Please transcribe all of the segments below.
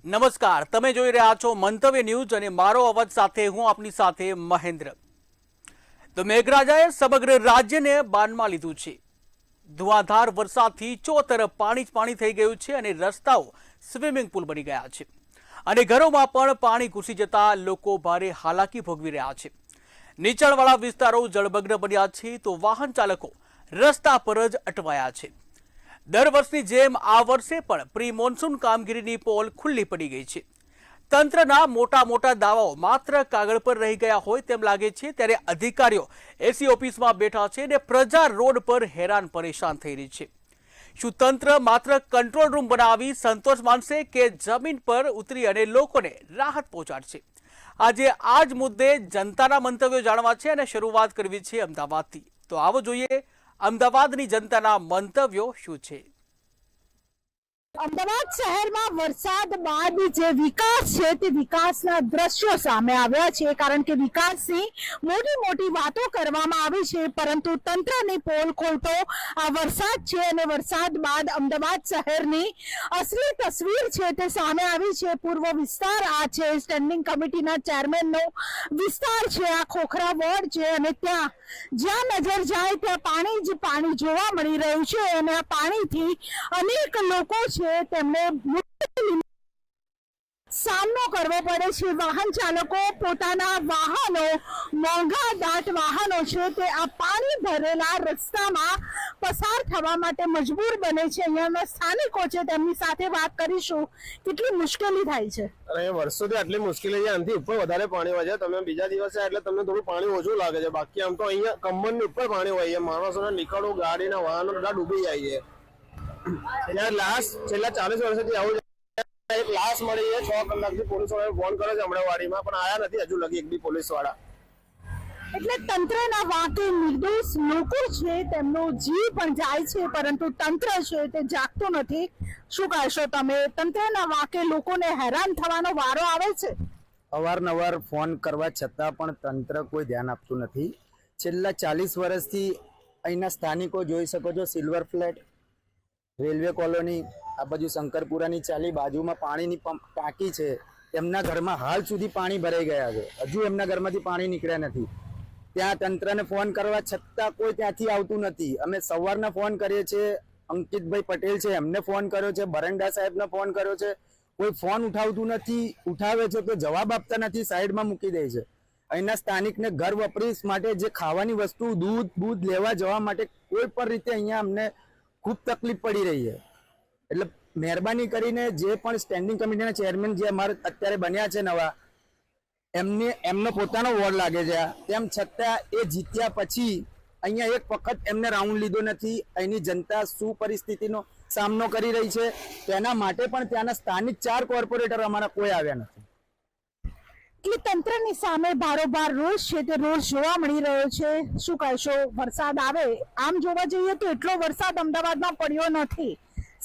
નમસ્કાર, તમે જોઈ રહ્યા છો મંતવ્ય ન્યૂઝ અને મારો અવાજ સાથે હું આપની સાથે મહેન્દ્ર। તો મેઘરાજાએ સમગ્ર રાજ્યને બાનમાં લીધું છે। ધુઆધાર વરસાદથી ચોતરફ પાણી જ પાણી થઈ ગયું છે અને રસ્તાઓ સ્વિમિંગ પુલ બની ગયા છે અને ઘરોમાં પણ પાણી ઘૂસી જતા લોકો ભારે હાલાકી ભોગવી રહ્યા છે। નીચાણવાળા વિસ્તારો જળમગ્ન બન્યા છે તો વાહન ચાલકો રસ્તા પર જ અટવાયા છે। દર વર્ષની જેમ આ વર્ષે પણ પ્રી મોન્સૂન કામગીરીની પોલ ખુલ્લી પડી ગઈ છે। તંત્રના મોટા દાવાઓ માત્ર કાગળ પર રહી ગયા હોય તેમ લાગે છે, ત્યારે અધિકારીઓ એસી ઓફિસમાં બેઠા છે અને પ્રજા રોડ પર હેરાન પરેશાન થઈ રહી છે। શું તંત્ર માત્ર કંટ્રોલ રૂમ બનાવી સંતોષ માનશે કે જમીન પર ઉતરી અને લોકોને રાહત પહોંચાડશે? આજે આ જ મુદ્દે જનતાના મંતવ્યો જાણવા છે અને શરૂઆત કરવી છે અમદાવાદથી। તો આવો જોઈએ અમદાવાદની જનતાના મંતવ્યો શું છે। અમદાવાદ શહેરમાં વરસાદ બાદ જે વિકાસ છે તે વિકાસના દ્રશ્યો સામે આવ્યા છે, કારણ કે વિકાસની મોટી વાતો કરવામાં આવી છે, પરંતુ તંત્રની પોલ ખોલતો આ વરસાદ છે અને વરસાદ બાદ અમદાવાદ શહેરની અસલી તસવીર છે તે સામે આવી છે। પૂર્વ વિસ્તાર આ છે, સ્ટેન્ડિંગ કમિટીના ચેરમેનનો વિસ્તાર છે, આ ખોખરા વોર્ડ છે અને ત્યાં જ્યાં નજર જાય ત્યાં પાણી જ પાણી જોવા મળી રહ્યું છે અને આ પાણીથી અનેક લોકો છે તેમને સામનો કરવો પડે છે। વાહન ચાલકો પોતાના વાહનો, મોંઘા દાટ વાહનો છે તે આ પાણી ભરેલા રસ્તામાં પસાર થવા માટે મજબૂર બને છે। અહીંયાના સ્થાનિકો છે તેમની સાથે વાત કરીશું, કેટલી મુશ્કેલી થાય છે। અરે વર્ષોથી આટલી મુશ્કેલી છે, આનાથી ઉપર વધારે પાણી હોય છે। તમે બીજા દિવસે એટલે તમને થોડું પાણી ઓછું લાગે છે, બાકી આમ તો અહીંયા કમરની ઉપર પાણી હોય છે। માણસોને નીકળવું, ગાડીના વાહનો બધા ડૂબી જાય છે। છેલ્લા 40 વર્ષથી આવું એક લાશ મળી છે। 6 કલાકથી પોલીસ વાળા ફોન કરે છે અમરાવાડીમાં, પણ આયા નથી હજુ લગી એક બી પોલીસ વાળા। એટલે તંત્રના વાંકે નિર્દોષ લોકો છે તેમનો જીવ પણ જાય છે, પરંતુ તંત્ર છે તે જાગતું નથી। શું કહેશો તમે? તંત્રના વાંકે લોકોને હેરાન થવાનો વારો આવે છે। અવારનવાર ફોન કરવા છતાં પણ તંત્ર કોઈ ધ્યાન આપતું નથી। છેલ્લા 40 વર્ષથી અહીંના સ્થાનિકો જોઈ શકો છો, સિલ્વર ફ્લેટ, રેલવે કોલોની, આ બાજુ શંકરપુરાની ચાલી બાજુમાં પાણીની ટાંકી છે, એમના ઘરમાં હાલ સુધી પાણી ભરાઈ ગયા છે, હજુ એમના ઘરમાંથી પાણી નીકળ્યા નથી। ત્યાં તંત્રને ફોન કરવા છતાં કોઈ ત્યાંથી આવતું નથી। અમે સવારના ફોન કરીએ છીએ, અંકિતભાઈ પટેલ છે એમને ફોન કર્યો છે, બરંડા સાહેબને ફોન કર્યો છે, કોઈ ફોન ઉઠાવતું નથી, ઉઠાવે છે તો જવાબ આપતા નથી, સાઈડમાં મૂકી દે છે। અહીંના સ્થાનિકને ઘર વપરાશ માટે જે ખાવાની વસ્તુ, દૂધ લેવા જવા માટે કોઈ પણ રીતે અહીંયા અમને ખૂબ તકલીફ પડી રહી છે। એટલે મહેરબાની કરીને જે પણ સ્ટેન્ડિંગ કમિટીના ચેરમેન જે અમારે અત્યારે બન્યા છે નવા, એમનો પોતાનો વોર્ડ લાગે છે, તેમ છતાં એ જીત્યા પછી અહીંયા એક વખત એમને રાઉન્ડ લીધો નથી। અહીંની જનતા શું પરિસ્થિતિનો સામનો કરી રહી છે તેના માટે પણ ત્યાંના સ્થાનિક 4 કોર્પોરેટર અમારા કોઈ આવ્યા નથી। એટલે તંત્રની સામે ભારોભાર રોષ છે તે રોષ જોવા મળી રહ્યો છે। શું કહેશો? વરસાદ આવે, આમ જોવા જઈએ તો એટલો વરસાદ અમદાવાદમાં પડ્યો નથી।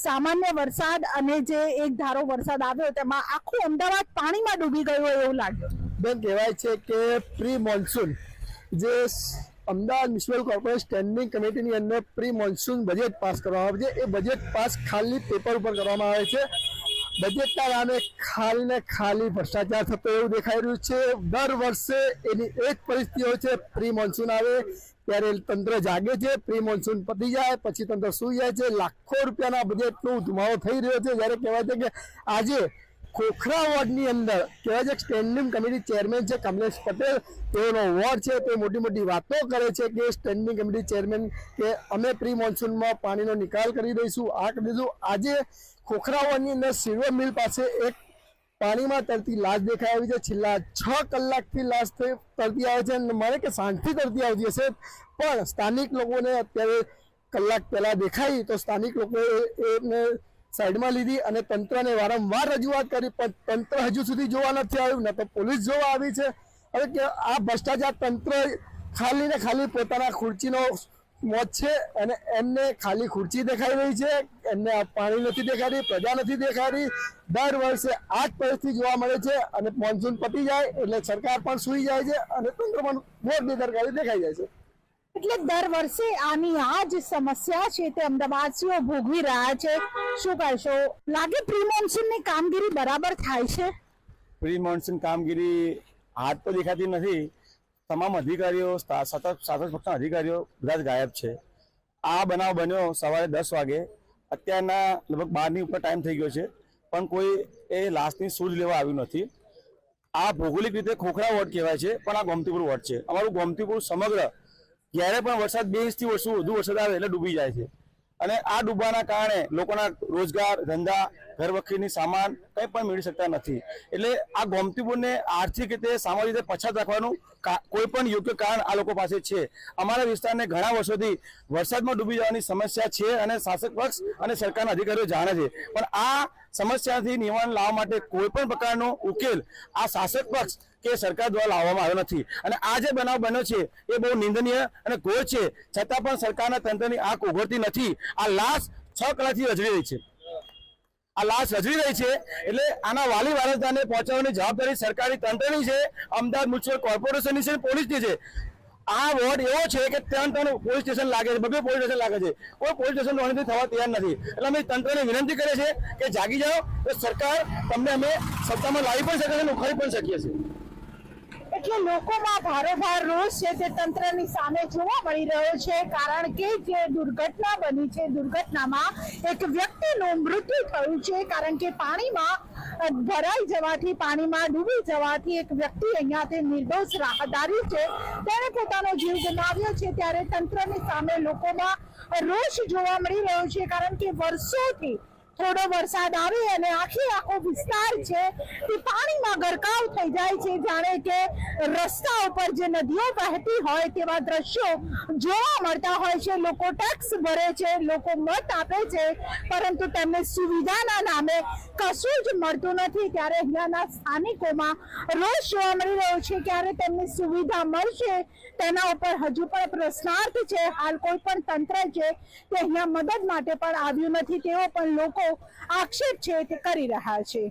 સામાન્ય વરસાદ અને જે એક ધારો વરસાદ આવ્યો તેમાં આખું અમદાવાદ પાણીમાં ડૂબી ગયું હોય એવું લાગ્યું। બેન, કહેવાય છે કે પ્રી મોન્સૂન જે અમદાવાદ મ્યુનિસિપલ કોર્પોરેશન સ્ટેન્ડિંગ કમિટીની અંદર પ્રી મોન્સૂન બજેટ પાસ કરવામાં આવે છે, એ બજેટ પાસ ખાલી પેપર ઉપર કરવામાં આવે છે। બજેટના નામે ખાલી ભ્રષ્ટાચાર થતો એવું દેખાઈ રહ્યું છે। દર વર્ષે એની એક પરિસ્થિતિ હોય છે, પ્રી મોન્સૂન આવે ત્યારે તંત્ર જાગે છે, પ્રી મોન્સૂન પતી જાય પછી તંત્ર સૂઈ જાય છે। લાખો રૂપિયાના બજેટનો ધુમાડો થઈ રહ્યો છે, જ્યારે કહેવાય છે કે આજે ખોખરા વોર્ડની અંદર કહેવાય છે સ્ટેન્ડિંગ કમિટી ચેરમેન છે કમલેશ પટેલ, તેઓનો વોર્ડ છે, તે મોટી વાતો કરે છે કે સ્ટેન્ડિંગ કમિટી ચેરમેન કે અમે પ્રી મોન્સૂનમાં પાણીનો નિકાલ કરી દઈશું, આ કરી દઈશું। આજે ખોખરા વોર્ડની અંદર સિલ્વર મિલ પાસે એક પાણીમાં તરતી લાશ દેખાઈ આવી છે। છેલ્લા 6 કલાકથી લાશ તરતી આવે છે અને મને કે સાંજથી તરતી આવતી હશે, પણ સ્થાનિક લોકોને અત્યારે કલાક પહેલા દેખાઈ તો સ્થાનિક લોકોએ એને સાઈડમાં લીધી અને તંત્રને વારંવાર રજૂઆત કરી, પણ તંત્ર હજુ સુધી જોવા નથી આવ્યું, ન તો પોલીસ જોવા આવી છે। હવે કે આ ભ્રષ્ટાચાર તંત્ર ખાલી ને ખાલી પોતાના ખુરચીનો મોત છે અને એમને ખાલી ખુરચી દેખાઈ રહી છે, એમને પાણી નથી દેખાડી, પ્રજા નથી દેખાડી। દર વર્ષે આ જ પરિસ્થિતિ જોવા મળે છે અને મોન્સૂન પતી જાય એટલે સરકાર પણ સૂઈ જાય છે અને તંત્ર પણ મોર બેદરકારી દેખાઈ જાય છે। એટલે દર વર્ષે આની આ જ સમસ્યા છે તે અમદાવાદીઓ ભોગવી રહ્યા છે. શું કહેશો, લાગે પ્રી મોન્સૂનની કામગીરી બરાબર થાય છે? પ્રી મોન્સૂન કામગીરી હાથ તો દેખાતી નથી. તમામ અધિકારીઓ સતત પક્ષના અધિકારીઓ બધા જ ગાયબ છે. આ બનાવ બન્યો સવારે 10 વાગે. અત્યારના લગભગ 12ની ઉપર ટાઈમ થઈ ગયો છે, પણ કોઈ એ લાશની સૂઝ લેવા આવ્યું નથી. આ ભૌગોલિક રીતે ખોખરા વોર્ડ કહેવાય છે, પણ આ ગોમતીપુર વોર્ડ છે. અમારું ગોમતીપુર સમગ્ર જ્યારે પણ વરસાદ 2 ઇંચથી વધુ વરસાદ આવે એટલે ડૂબી જાય છે. અને આ ડૂબવાના કારણે લોકોના રોજગાર, ધંધા, ઘર વખરીની સામાન કંઈ પણ મેળવી શકતા નથી. એટલે આ ગોમતીપુરને આર્થિક રીતે, સામાજિક રીતે પછાત રાખવાનું કોઈ પણ યોગ્ય કારણ આ લોકો પાસે છે. અમારા વિસ્તારને ઘણા વર્ષોથી વરસાદમાં ડૂબી જવાની સમસ્યા છે અને શાસક પક્ષ અને સરકારના અધિકારીઓ જાણે છે, પણ આ સમસ્યાથી નિવારણ લાવવા માટે કોઈ પણ પ્રકારનો ઉકેલ આ શાસક પક્ષ કે સરકાર દ્વારા લાવવામાં આવ્યો નથી. અને આ જે બનાવ બન્યો છે એ બહુ નિંદનીય અને ઘોર છે, છતાં પણ સરકારના તંત્રની આંખ ઉઘડતી નથી. આ લાશ 6 કલાકથી રજડી રહી છે. આ લાશ રજડી રહી છે એટલે આના વાલી વારસદારને પહોંચાડવાની જવાબદારી સરકારી તંત્રની છે, અમદાવાદ મ્યુનિસિપલ કોર્પોરેશનની છે, પોલીસની છે. આ વોર્ડ એવો છે કે 3 પોલીસ સ્ટેશન લાગે છે, 2 પોલીસ સ્ટેશન લાગે છે, કોઈ પોલીસ સ્ટેશન રોણીથી થવા તૈયાર નથી. એટલે અમે તંત્રને વિનંતી કરીએ છીએ કે જાગી જાઓ, તો સરકાર તમને અમે સત્તામાં લાવી પણ શકે છે અને ઉખાડી પણ શકીએ છીએ. એટલે લોકોમાં ભારોભાર રોષ છે તે તંત્રની સામે જોવા મળી રહ્યો છે, કારણ કે જે દુર્ઘટના બની છે, દુર્ઘટનામાં એક વ્યક્તિનું મૃત્યુ થયું છે, કારણ કે પાણીમાં ભરાઈ જવાથી, પાણીમાં ડૂબી જવાથી એક વ્યક્તિ અહીંયાથી નિર્દોષ રાહદારી છે તેણે પોતાનો જીવ ગુમાવ્યો છે. ત્યારે તંત્રની સામે લોકોમાં રોષ જોવા મળી રહ્યો છે, કારણ કે વર્ષોથી થોડો વરસાદ આવે અને આખો વિસ્તાર છે તે પાણીમાં ગરકાવ થઈ જાય છે, જાણે કે રસ્તા ઉપર જે નદીઓ વહેતી હોય તેવા દ્રશ્યો જોવા મળતા હોય છે. લોકો ટેક્સ ભરે છે, લોકો મત આપે છે, પરંતુ તેમને સુવિધાના નામે કશું જ મળતું નથી. ત્યારે અહીંયાના સ્થાનિકોમાં રોષ જોવા મળી રહ્યો છે. ક્યારે તેમને સુવિધા મળશે તેના ઉપર હજુ પણ પ્રશ્નાર્થ છે. હાલ કોઈ પણ તંત્ર છે તે અહીંયા મદદ માટે પણ આવ્યું નથી, તેઓ પણ લોકો આક્ષેપ છે તે કરી રહ્યા છે.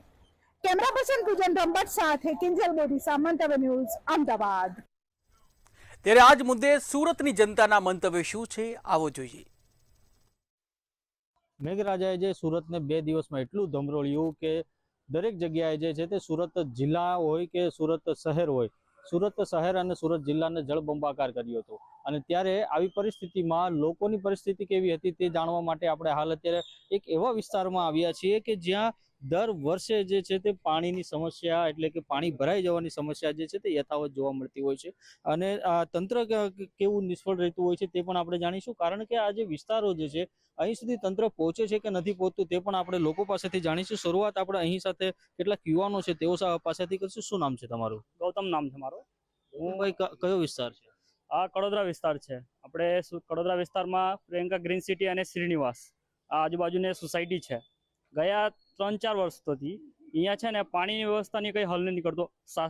કેમેરા પર્સન પૂજન રંબટ સાથે કિંજલ બોરીસા, મંતવ્ય ન્યૂઝ, અમદાવાદ. ત્યારે આજ મુદ્દે સુરતની જનતાના મંતવ્ય શું છે, આવો જોઈએ. મેઘરાજાએ જે સુરતને 2 દિવસમાં એટલું ધમરોળ્યું કે દરેક જગ્યાએ જે છે તે સુરત જિલ્લા હોય કે સુરત શહેર હોય, સુરત શહેર અને સુરત જિલ્લાને જળબંબાકાર કર્યો હતો. અને ત્યારે આવી પરિસ્થિતિમાં લોકોની પરિસ્થિતિ કેવી હતી તે જાણવા માટે આપણે હાલ અત્યારે એક એવા વિસ્તારમાં આવ્યા છીએ કે જ્યાં દર વર્ષે જે છે તે પાણીની સમસ્યા, એટલે કે પાણી ભરાઈ જવાની સમસ્યા જે છે તે યથાવત જોવા મળતી હોય છે. અને તંત્ર કેવું નિષ્ફળ રહેતું હોય છે તે પણ આપણે જાણીશું, કારણ કે આ જે વિસ્તારો જે છે અહીં સુધી તંત્ર પહોંચે છે કે નથી પહોંચતું તે પણ આપણે લોકો પાસેથી જાણીશું. શરૂઆત આપણે અહીં સાથે કેટલાક યુવાનો છે તેઓ પાસેથી કરીશું. શું નામ છે તમારું? ગૌતમ નામ છે મારું. હું ભાઈ કયો વિસ્તાર છે? આ કડોદરા વિસ્તાર છે. આપણે કડોદરા વિસ્તારમાં પ્રિયંકા ગ્રીન સિટી અને શ્રીનિવાસ આ આજુબાજુની સોસાયટી છે. ગયા 3-4 વર્ષથી અહીંયા છે ને પાણીની વ્યવસ્થાની કંઈ હલ નહીં નીકળતો.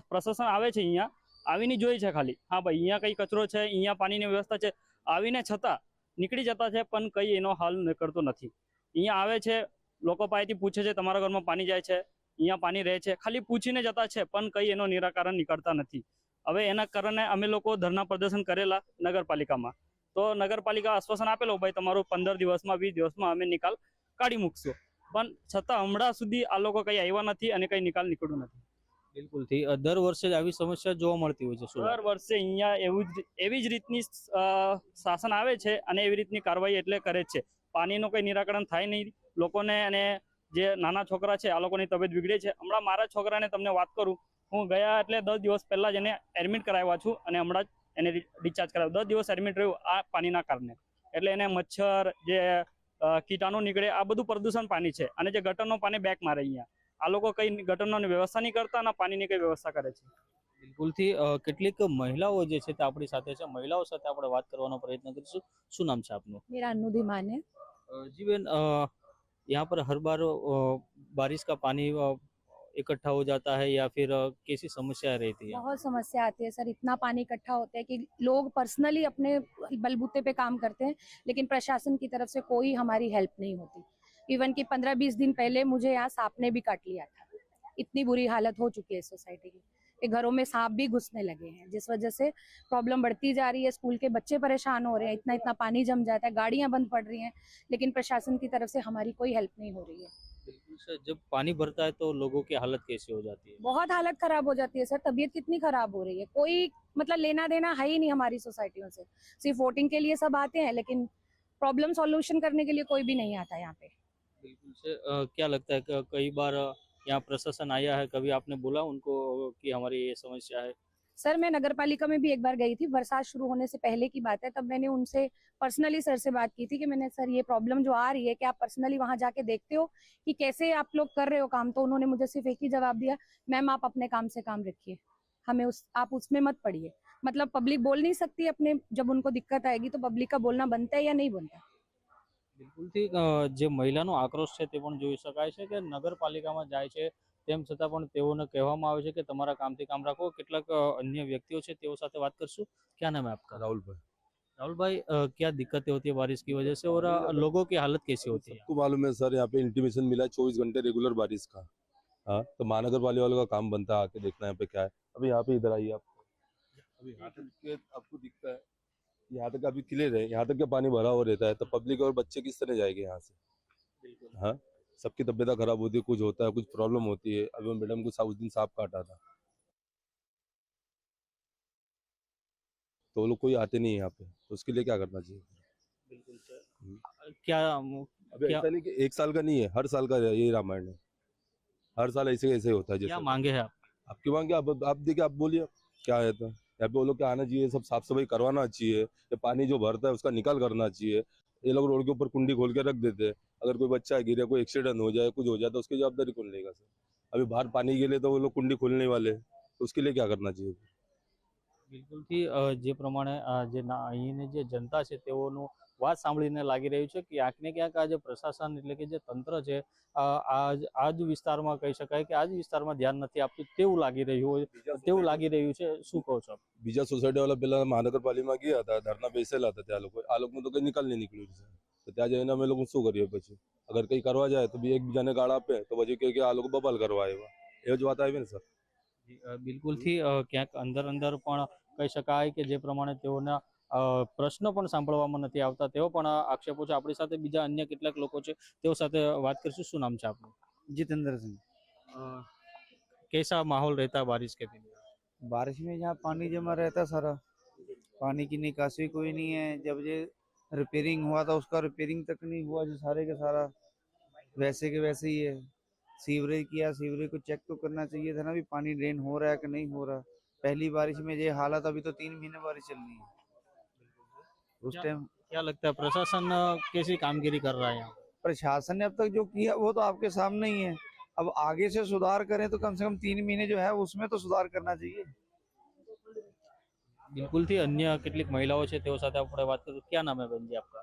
પ્રશાસન આવે છે, અહીંયા આવીને જોઈ છે ખાલી, હા ભાઈ અહીંયા કંઈ કચરો છે, અહીંયા પાણીની વ્યવસ્થા છે, આવીને છતાં નીકળી જતા છે, પણ કંઈ એનો હલ નીકળતો નથી. અહીંયા આવે છે, લોકો પાસેથી પૂછે છે તમારા ઘરમાં પાણી જાય છે, અહીંયા પાણી રહે છે, ખાલી પૂછીને જતા છે, પણ કંઈ એનો નિરાકરણ નીકળતા નથી. હવે એના કારણે અમે લોકો ધરના પ્રદર્શન કરેલા નગરપાલિકામાં, તો નગરપાલિકા આશ્વાસન આપેલો ભાઈ તમારું 15 દિવસમાં 20 દિવસમાં અમે નિકાલ કાઢી મૂકશું, પણ છતાં હમણાં સુધી આ લોકો કંઈ આવ્યા નથી અને કંઈ નિકાલ નીકળ્યું નથી. બિલકુલથી દર વર્ષે આવી સમસ્યા જોવા મળતી હોય છે. દર વર્ષે અહીંયા એવી જ રીતની શાસન આવે છે અને એવી રીતની કાર્યવાહી એટલે કરે છે. પાણીનું કંઈ નિરાકરણ થાય નહીં લોકોને, અને જે નાના છોકરા છે આ લોકોની તબિયત બિગડે છે. હમણાં મારા છોકરાને તમને વાત કરું, હું ગયા એટલે 10 દિવસ પહેલા જ એને એડમિટ કરાવ્યા છું અને હમણાં જ એને ડિસ્ચાર્જ કરાવ્યો. 10 દિવસ એડમિટ રહ્યું આ પાણીના કારણે. એટલે એને મચ્છર, જે કીટાણુ નીકળે, આ બધું પ્રદૂષણ પાણી છે. અને જે ગટરનું પાણી બેક મારે અહીંયા, આ લોકો કઈ ગટરની વ્યવસ્થા નહીં કરતા અને પાણીની કઈ વ્યવસ્થા કરે છે. બિલકુલથી કેટલીક મહિલાઓ જે છે તે આપણી સાથે છે, મહિલાઓ સાથે આપણે વાત કરવાનો પ્રયત્ન કરીશું. શું નામ છે આપનું? मेरा अनुधि माने। जी बहन, यहाँ पर हर बार बारिश का पानी इकट्ठा हो जाता है या फिर कैसी समस्या रहती है? बहुत समस्या आती है सर, इतना पानी इकट्ठा होता है कि लोग पर्सनली अपने बलबूते पे काम करते हैं, लेकिन प्रशासन की तरफ से कोई हमारी हेल्प नहीं होती। इवन कि 15-20 दिन पहले मुझे यहाँ सांप ने भी काट लिया था, इतनी बुरी हालत हो चुकी है सोसाइटी की। कि घरों में सांप भी घुसने लगे हैं, जिस वजह से प्रॉब्लम बढ़ती जा रही है। स्कूल के बच्चे परेशान हो रहे हैं, इतना इतना पानी जम जाता है, गाड़ियां बंद पड़ रही हैं, लेकिन प्रशासन की तरफ से हमारी कोई हेल्प नहीं हो रही है। बिल्कुल सर, जब पानी भरता है तो लोगों की हालत कैसी हो जाती है? बहुत हालत खराब हो जाती है सर, तबीयत कितनी खराब हो रही है। कोई मतलब लेना देना है ही नहीं हमारी सोसाइटियों से। सिर्फ वोटिंग के लिए सब आते हैं, लेकिन प्रॉब्लम सॉल्यूशन करने के लिए कोई भी नहीं आता यहाँ पे। बिल्कुल से क्या लगता है कि कई बार यहाँ प्रशासन आया है, कभी आपने बोला उनको कि हमारी ये समस्या है? सर मैं नगर पालिका में भी एक बार गई थी, बरसात शुरू होने से पहले की बात है। तब मैंने उनसे पर्सनली सर से बात की थी कि मैंने सर ये प्रॉब्लम जो आ रही है, क्या आप पर्सनली वहां जाके देखते हो कि कैसे आप लोग कर रहे हो काम? तो उन्होंने मुझे सिर्फ एक ही जवाब दिया, मैम आप अपने काम से काम रखिए, हमें आप उसमें मत पड़िए। मतलब पब्लिक बोल नहीं सकती अपने, जब उनको दिक्कत आएगी तो पब्लिक का बोलना बनता है या नहीं बनता? બિલકુલથી જે મહિલાનો આક્રોશ છે તે પણ જોઈ શકાય છે કે નગરપાલિકામાં જાય છે તેમ છતાં પણ તેઓને કહેવામાં આવે છે કે તમારા કામથી કામ રાખો। કેટલાક અન્ય વ્યક્તિઓ છે તેઓ સાથે વાત કરશું। क्या नाम है आपका? राहुल भाई। राहुल भाई, क्या दिक्कतें होती है बारिश की वजह से और लोगों की हालत कैसी होती है? सबको मालूम है सर, यहाँ पे इंटीमेशन मिला है 24 घंटे रेगुलर बारिश का। हाँ, तो महानगर पालिका वालों का काम बनता है आके देखना यहाँ पे क्या है। अभी यहाँ पे इधर आइए आप, अभी यहाँ तक के आपको दिखता है, यहाँ तक अभी क्लियर है, यहाँ तक के पानी भरा हुआ रहता है, तो पब्लिक और बच्चे किस तरह जाएंगे यहाँ से? हाँ, सबकी तबीयत खराब होती है, कुछ होता है, कुछ प्रॉब्लम होती है। अभी मैडम को उस दिन सांप काटा था, तो वो लोग कोई आते नहीं है यहाँ पे, तो उसके लिए क्या करना चाहिए? बिल्कुल सर। क्या अभी क्या ऐसा नहीं कि एक साल का नहीं है, हर साल का यही रामायण है, हर साल ऐसे ऐसे होता है। क्या जैसे मांगे हैं आप? आपकी मांगे, आप देखिए, आप बोलिए क्या है। तो यहाँ पे वो लोग क्या आना चाहिए, सब साफ सफाई करवाना चाहिए, ये पानी जो भरता है उसका निकाल करना चाहिए। ये लोग रोड के ऊपर कुंडी खोल के रख देते हैं, अगर कोई बच्चा गिरे, कोई एक्सीडेंट हो जाए, कुछ हो जाए, तो उसकी जवाबदारी कौन लेगा सर? अभी बाहर पानी के लिए तो वो लोग कुंडी खोलने वाले हैं, तो उसके लिए क्या करना चाहिए? બિલકુલથી જે પ્રમાણે જે અહીંની જે જનતા છે તેઓનું વાત સાંભળીને લાગી રહ્યું છે કે ક્યાંક ને ક્યાંક આ જે પ્રશાસન એટલે કે જે તંત્ર છે આ જ વિસ્તારમાં કહી શકાય કે આ જ વિસ્તારમાં ધ્યાન નથી આપતું તેવું લાગી રહ્યું છે। શું કહો છો? બીજા સોસાયટી વાળા પેલા મહાનગરપાલિકામાં ગયા હતા, ધરના બેસેલા હતા, ત્યાં લોકો આ લોકોનું તો કઈ નિકાલ નહીં નીકળ્યું છે, તો ત્યાં જઈને અમે લોકો શું કરીએ? પછી અગર કંઈ કરવા જાય તો બી એકબીજાને ગાળ આપે, તો પછી કે આ લોકો બબાલ કરવા આવ્યા, એ જ વાત આવી ને સર। બિલકુલથી ક્યાંક અંદર પણ કહી શકાય કે જે પ્રમાણે તેઓના પ્રશ્નો પણ સાંભળવામાં નથી આવતા, તેઓ પણ આક્ષેપો છે। આપણી સાથે બીજા અન્ય કેટલાક લોકો છે, તેઓ સાથે વાત કરીશું। શું નામ છે આપનું? जितेंद्र सिंह। कैसा माहौल रहता है बारिश के दिन? बारिश में यहाँ पानी जमा रहता सारा, पानी की निकासी कोई नहीं है। जब ये रिपेयरिंग हुआ था उसका रिपेयरिंग तक नहीं हुआ, जो सारे का सारा वैसे के वैसे ही है। सीवरेज किया, सीवरेज को चेक तो करना चाहिए था ना, भी पानी ड्रेन हो रहा है कि नहीं हो रहा। पहली बारिश में ये हालत, अभी तो 3 महीने बारिश चल रही है। उस टाइम क्या लगता है प्रशासन कैसी कामगिरी कर रहा है यहाँ? प्रशासन ने अब तक जो किया वो तो आपके सामने ही है। अब आगे से सुधार करें तो कम से कम 3 महीने जो है उसमें तो सुधार करना चाहिए। બિલકુલથી અન્ય કેટલીક મહિલાઓ છે તેઓ સાથે આપણે વાત કરીશું। क्या नाम है बहन जी आपका?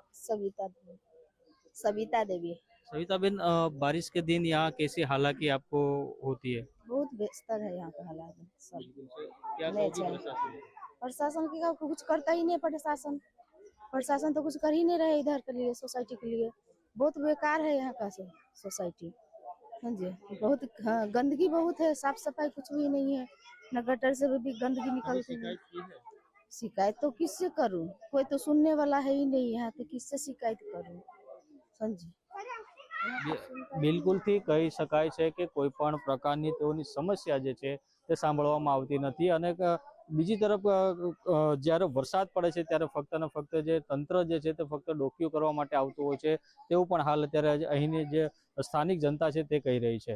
सविता देवी। सविता बेन, बारिश के दिन यहाँ कैसी हालाकी आपको होती है? बहुत बेहतर है यहाँ का हालात सब। क्या नहीं कहोगे चाहिए। प्रशासन? प्रशासन की कुछ करता ही नहीं, प्रशासन तो कुछ कर ही नहीं रहे इधर के लिए, सोसाइटी के लिए। बहुत बेकार है यहाँ का सोसाइटी। हाँ जी, बहुत गंदगी बहुत है, साफ सफाई कुछ भी नहीं है। न गटर से भी गंदगी निकलती है। शिकायत तो किससे करूँ? कोई तो सुनने वाला है ही नहीं यहाँ, तो किससे शिकायत करूँ? समझी? બિલકુલથી કહી શકાય છે કે કોઈ પણ પ્રકારની તેઓની સમસ્યા જે છે તે સાંભળવામાં આવતી નથી। અને બીજી તરફ જ્યારે વરસાદ પડે છે ત્યારે ફક્ત ને ફક્ત જે તંત્ર જે છે તે ફક્ત ડોકિયું કરવા માટે આવતું હોય છે તેવું પણ હાલ અત્યારે અહીંની જે સ્થાનિક જનતા છે તે કહી રહી છે।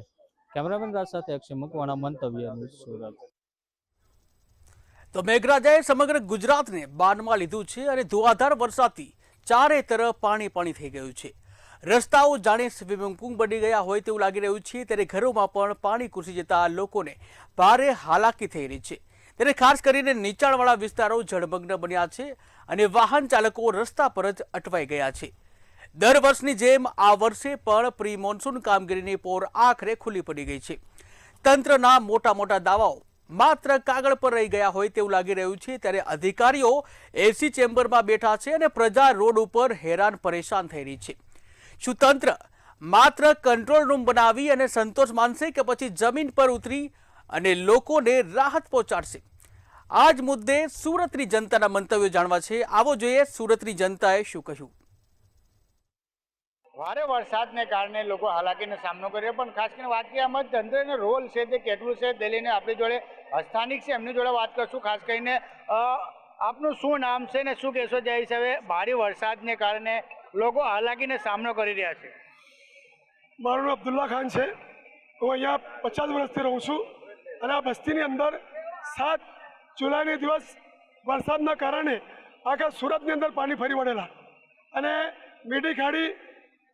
કેમેરામેન રાજ સાથે અક્ષય મકવાણા, મંતવ્ય ન્યૂઝ, સુરત। તો મેઘરાજાએ સમગ્ર ગુજરાતને બાનમાં લીધું છે અને ધોવાધાર વરસાદથી ચારે તરફ પાણી પાણી થઈ ગયું છે। રસ્તાઓ જાણે સ્વિમિંગ પૂલ બની ગયા હોય તેવું લાગી રહ્યું છે, ત્યારે ઘરોમાં પણ પાણી ઘૂસી જતા લોકોને ભારે હાલાકી થઈ રહી છે। ત્યારે ખાસ કરીને નીચાણવાળા વિસ્તારો જળમગ્ન બન્યા છે અને વાહન ચાલકો રસ્તા પર જ અટવાઈ ગયા છે। દર વર્ષની જેમ આ વર્ષે પણ પ્રી મોન્સૂન કામગીરીની પોર આખરે ખુલ્લી પડી ગઈ છે। તંત્રના મોટા મોટા દાવાઓ માત્ર કાગળ પર રહી ગયા હોય તેવું લાગી રહ્યું છે, ત્યારે અધિકારીઓ એસી ચેમ્બરમાં બેઠા છે અને પ્રજા રોડ ઉપર હેરાન પરેશાન થઈ રહી છે। શું તંત્ર માત્ર કંટ્રોલ રૂમ બનાવી અને સંતોષ માનશે કે પછી જમીન પર ઉતરી અને લોકોને રાહત પહોંચાડશે? આ જ મુદ્દે સુરતની જનતાના મંતવ્યો જાણવા છે. આવો જોઈએ સુરતની જનતાએ શું કહ્યું. ભારે વરસાદને કારણે લોકો હાલાકીનો સામનો કર્યો, પણ ખાસ કરીને વાત કરીએ આમાં તંત્રનો રોલ છે તે કેટલું છે તે લઈને આપણી જોડે સ્થાનિક છે એમની જોડે વાત કરશું. ખાસ કરીને આપનું શું નામ છે ને શું કહેશો જે હિસાબે ભારે વરસાદને કારણે લોકો હાલાકીનો સામનો કરી રહ્યા છે? મારું નામ અબ્દુલ્લા ખાન છે. હું અહીંયા 50 વર્ષથી રહું છું અને આ બસ્તીની અંદર 7 જુલાઈના દિવસ વરસાદના કારણે આખા સુરતની અંદર પાણી ફરી વળેલા અને મીઠી ખાડી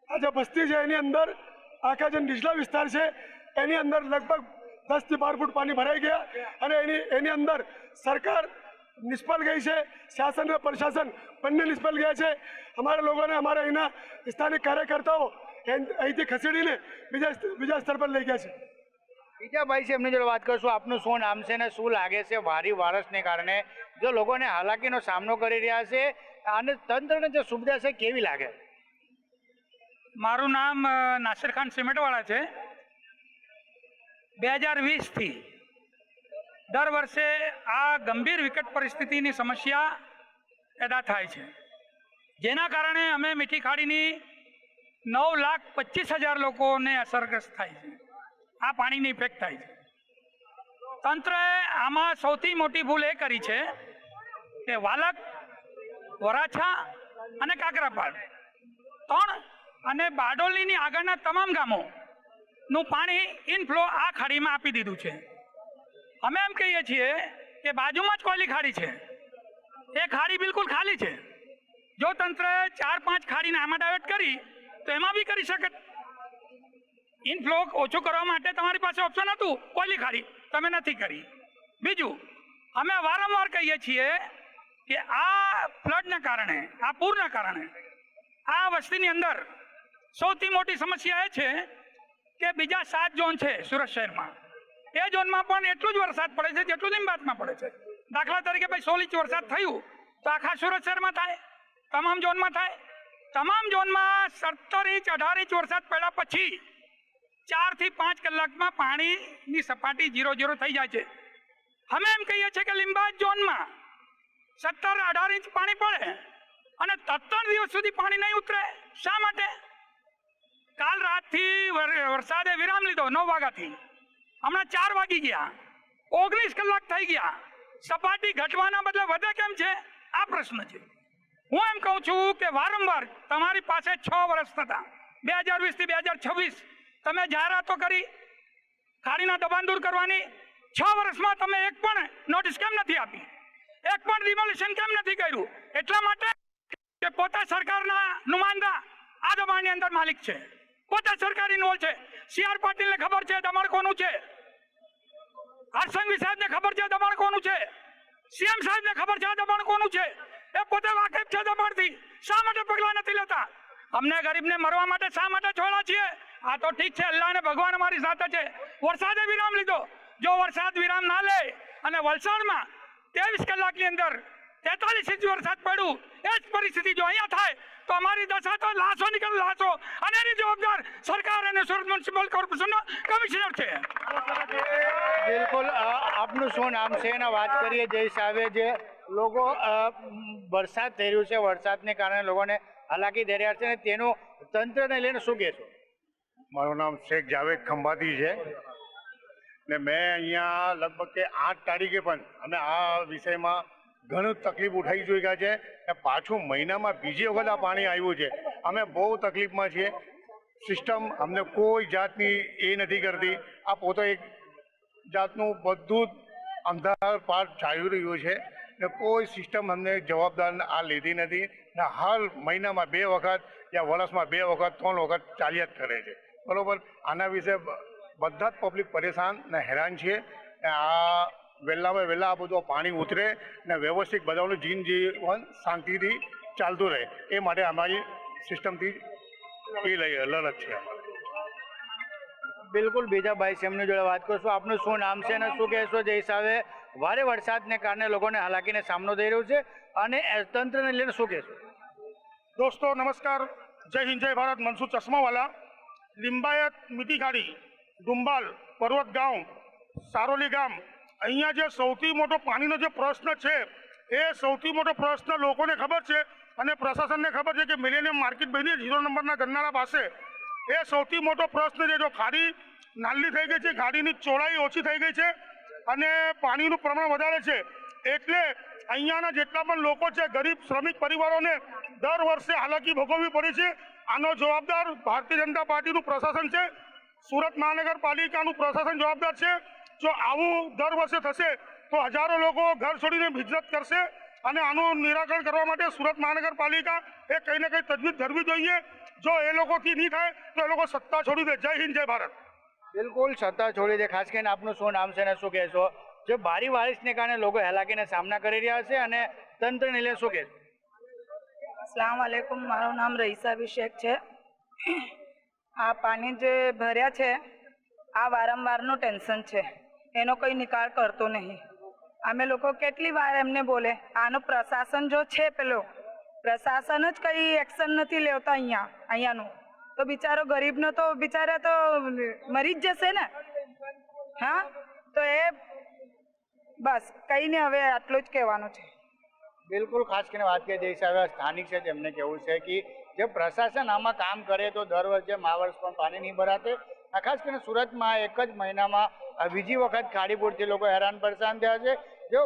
આ જે બસ્તી છે એની અંદર આખા જે નીચલા વિસ્તાર છે એની અંદર લગભગ 10 થી 12 ફૂટ પાણી ભરાઈ ગયા અને એની અંદર સરકાર નિષ્ફળ ગઈ છે, શાસન અને પ્રશાસન બંને નિષ્ફળ ગયા છે. અમારા લોકોને અમારા અહીંના સ્થાનિક કાર્યકર્તાઓ અહીંથી ખસેડીને બીજા સ્તર પર લઈ ગયા છે. બીજા ભાઈ છે એમની જોડે વાત કરશું. આપનું શું નામ છે ને શું લાગે છે ભારે વરસાદને કારણે જો લોકોને હાલાકીનો સામનો કરી રહ્યા છે અને તંત્રને જે સુવિધા છે કેવી લાગે? મારું નામ નાસિર ખાન સિમેન્ટવાળા છે. 2020થી દર વર્ષે આ ગંભીર વિકટ પરિસ્થિતિની સમસ્યા પેદા થાય છે, જેના કારણે અમે મીઠી ખાડીની 9,25,000 લોકોને અસરગ્રસ્ત થાય છે. આ પાણીની ઇફેક્ટ થાય છે. તંત્રએ આમાં સૌથી મોટી ભૂલ એ કરી છે કે વાલક, વરાછા અને કાકરાપાડ 3 અને બારડોલીની આગળના તમામ ગામોનું પાણી ઇનફ્લો આ ખાડીમાં આપી દીધું છે. અમે એમ કહીએ છીએ કે બાજુમાં જ કોયલી ખાડી છે, એ ખાડી બિલકુલ ખાલી છે. જો તંત્રએ 4-5 ખાડીને આમાં ડાયવર્ટ કરી તો એમાં બી કરી શકે. ઇનફ્લો ઓછું કરવા માટે તમારી પાસે ઓપ્શન હતું કોયલી ખાડી, તમે નથી કરી. બીજું, અમે વારંવાર કહીએ છીએ કે આ ફ્લડના કારણે, આ પૂરના કારણે આ વસ્તીની અંદર સૌથી મોટી સમસ્યા એ છે કે બીજા 7 ઝોન છે સુરત શહેરમાં, એ ઝોનમાં પણ એટલું જ વરસાદ પડે છે જેટલું લીંબાતમાં પડે છે. દાખલા તરીકે ભાઈ 16 ઇંચ વરસાદ થયું તો આખા સુરત શહેરમાં થાય, તમામ ઝોનમાં થાય. તમામ ઝોનમાં 17 ઇંચ 18 ઇંચ વરસાદ પડ્યા પછી 4 થી 5 કલાકમાં પાણીની સપાટી 0 થઈ જાય છે. અમે એમ કહીએ છીએ કે લીંબાદ ઝોનમાં 17-18 ઇંચ પાણી પડે અને 3 દિવસ સુધી પાણી નહીં ઉતરે. શા માટે? કાલ રાતથી વરસાદે વિરામ લીધો 9 વાગ્યાથી, હમણાં 4 વાગી ગયા, 19 કલાક થઈ ગયા. સપાટી ઘટવાના બદલે વધે કેમ છે? આ પ્રશ્ન છે. હું એમ કહું છું કે વારંવાર તમારી પાસે 6 વર્ષ થતા 2020 થી 2026 તમે જાહેરાતો કરી ખાડીના દબાણ દૂર કરવાની. 6 વર્ષમાં તમે એક પણ નોટિસ કેમ નથી આપી? એક પણ ડિમોલિશન કેમ નથી કર્યું? એટલા માટે કે પોતે સરકારના નુમાઇંદા આ દબાણની અંદર માલિક છે, પોતે સરકાર ઇન્વોલ્વ છે. CR પાટીલને ખબર છે દબાણ કોનું છે, હરસંઘવી સાહેબને ખબર છે દબાણ કોનું છે, CM સાહેબને ખબર છે દબાણ કોનું છે, એ પોતે વાકેફ છે દબાણથી. શા માટે પગલાં નથી લેતા? અમને ગરીબને મરવા માટે શા માટે છોડ્યા છીએ? આ તો ઠીક છે, અલ્લાહ અને ભગવાન અમારી સાથે છે. વરસાદે વિરામ લીધો. જો વરસાદ વિરામ ના લે અને વલસાડમાં 23 કલાકની અંદર 43 ઇંચ વરસાદ પડ્યું, એ જ પરિસ્થિતિ જો અહીંયા થાય તો અમારી દશા તો લાશો નીકળે લાશો, અને એની જવાબદાર સરકાર અને સુરત મ્યુનિસિપલ કોર્પોરેશનનો કમિશનર છે. બિલકુલ. આપનું શું નામ છે અને વાત કરીએ જે હિસાબે જે લોકો વરસાદ થઈ રહ્યું છે, વરસાદને કારણે લોકોને હાલાકી થઈ રહ્યા છે અને તેનું તંત્રને લઈને શું કહેશો? મારું નામ શેખ જાવેદ ખંભાતી છે ને મેં અહીંયા લગભગ કે 8 તારીખે પણ અમે આ વિષયમાં ઘણું તકલીફ ઉઠાવી જોઈ ગયા છે ને પાછું મહિનામાં બીજી વખત આ પાણી આવ્યું છે. અમે બહુ તકલીફમાં છીએ. સિસ્ટમ અમને કોઈ જાતની એ નથી કરતી. આ પોતે એક જાતનું બધું જ અંધાર પાર ચાલી રહ્યું છે ને કોઈ સિસ્ટમ અમને જવાબદાર આ લીધી નથી ને હર મહિનામાં 2 વખત યા વર્ષમાં 2 વખત 3 વખત ચાલ્યા જ કરે છે. બરોબર. આના વિશે બધા જ પબ્લિક પરેશાન ને હેરાન છે. આ વહેલામાં વહેલા આ બધું પાણી ઉતરે ને વ્યવસ્થિત બધાનું જીવન શાંતિથી ચાલતું રહે, એ માટે અમારી સિસ્ટમથી લડત છે. બિલકુલ. બીજા ભાઈ છે એમની જોડે વાત કરશું. આપનું શું નામ છે અને શું કહેશો જે હિસાબે ભારે વરસાદને કારણે લોકોને હાલાકીનો સામનો થઈ રહ્યો છે અને તંત્રને લઈને શું કહેશો? दोस्तों नमस्कार, जय हिंद जय भारत. मनसूर चश्मावाला, लिंबायत, मीठी खाड़ी, डुम्बाल, पर्वत गांव સારોલી ગામ, અહીંયા જે સૌથી મોટો પાણીનો જે પ્રશ્ન છે એ સૌથી મોટો પ્રશ્ન લોકોને ખબર છે અને પ્રશાસનને ખબર છે કે મિલેનિયમ માર્કેટ બની 0 નંબરના ગરનાળા પાસે એ સૌથી મોટો પ્રશ્ન છે. જો ખાડી નાની થઈ ગઈ છે, ગાડીની ચોડાઈ ઓછી થઈ ગઈ છે અને પાણીનું પ્રમાણ વધારે છે, એટલે અહીંયાના જેટલા પણ લોકો છે ગરીબ શ્રમિક પરિવારોને દર વર્ષે હાલાકી ભોગવવી પડી છે. આનો જવાબદાર ભારતીય જનતા પાર્ટીનું પ્રશાસન છે, સુરત મહાનગરપાલિકાનું પ્રશાસન જવાબદાર છે. જો આવું દર વર્ષે થશે તો હજારો લોકો ઘર છોડીને હિજરત કરશે અને આનું નિરાકરણ કરવા માટે સુરત મહાનગરપાલિકા એ કંઈ ને કંઈ તજવીજ ધરવી જોઈએ. જો એ લોકોથી નહીં થાય તો એ લોકો સત્તા છોડી દે. જય હિન્દ, જય ભારત. બિલકુલ સત્તા છોડી દે. ખાસ કરીને આપનું શું નામ છે અને શું કહેશો? જે ભારે બારિશને કારણે લોકો હાલાકીનો સામના કરી રહ્યા છે અને તંત્રને લઈને શું કહેશો? અસલામ વાલેકુમ, મારું નામ રઈસા અભિષેક છે. આ પાણી જે ભર્યા છે આ વારંવારનું ટેન્શન છે, એનો કોઈ નિકાલ કરતો નહીં. અમે લોકો કેટલી વાર એમને બોલે, આનું પ્રશાસન જો છે પેલો પ્રશાસન જ કંઈ એક્શન નથી લેતા અહીંયાનું, તો બિચારો ગરીબનો તો બિચારા તો મરી જ જશે ને. હા, તો એ બસ કંઈ નહીં, હવે આટલું જ કહેવાનું છે. બિલકુલ, ખાસ કરીને વાત કરીએ જે હિસાબે સ્થાનિક છે તેમને કહેવું છે કે જે પ્રશાસન આમાં કામ કરે તો દર વર્ષે આ વર્ષ પણ પાણી નહીં ભરાતે. ખાસ કરીને સુરતમાં એક જ મહિનામાં બીજી વખત ખાડીપુરથી લોકો હેરાન પરેશાન થયા છે. જેઓ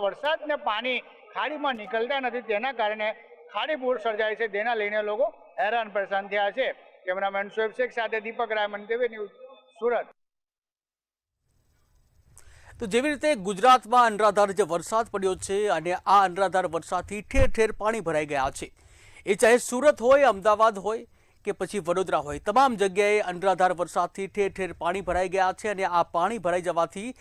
વરસાદને પાણી ખાડીમાં નીકળતા નથી તેના કારણે ખાડીપુર સર્જાય છે, તેના લઈને લોકો હેરાન પરેશાન થયા છે. કેમેરામેન શોએબ શેખ સાથે દીપક રાય, મંતવ્ય ન્યૂઝ, સુરત. તો જેવી રીતે ગુજરાતમાં અનરાધાર જે વરસાદ પડ્યો છે અને આ અનરાધાર વરસાદથી ઠેર ઠેર પાણી ભરાઈ ગયા છે. એ ચાહે સુરત હોય, અમદાવાદ હોય કે પછી વડોદરા હોય, તમામ જગ્યાએ અનરાધાર વરસાદથી ઠેર ઠેર પાણી ભરાઈ ગયા છે અને આ પાણી ભરાઈ જવાથી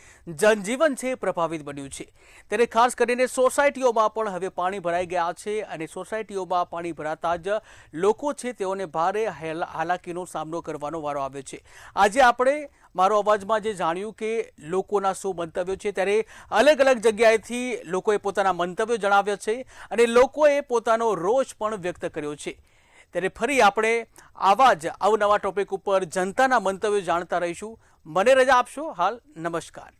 જનજીવન છે પ્રભાવિત બન્યું છે. ત્યારે ખાસ કરીને સોસાયટીઓમાં પણ હવે પાણી ભરાઈ ગયા છે અને સોસાયટીઓમાં પાણી ભરાતા જ લોકો છે તેઓને ભારે હાલાકીનો સામનો કરવાનો વારો આવ્યો છે. આજે આપણે મારો અવાજમાં જે જાણ્યું કે લોકોના શું મંતવ્યો છે, ત્યારે અલગ અલગ જગ્યાએથી લોકોએ પોતાના મંતવ્યો જણાવ્યા છે અને લોકોએ પોતાનો રોષ પણ વ્યક્ત કર્યો છે. ત્યારે ફરી આપણે આવા જ અવનવા ટોપિક ઉપર જનતાના મંતવ્યો જાણતા રહીશું. મને રજા આપશો. હાલ નમસ્કાર.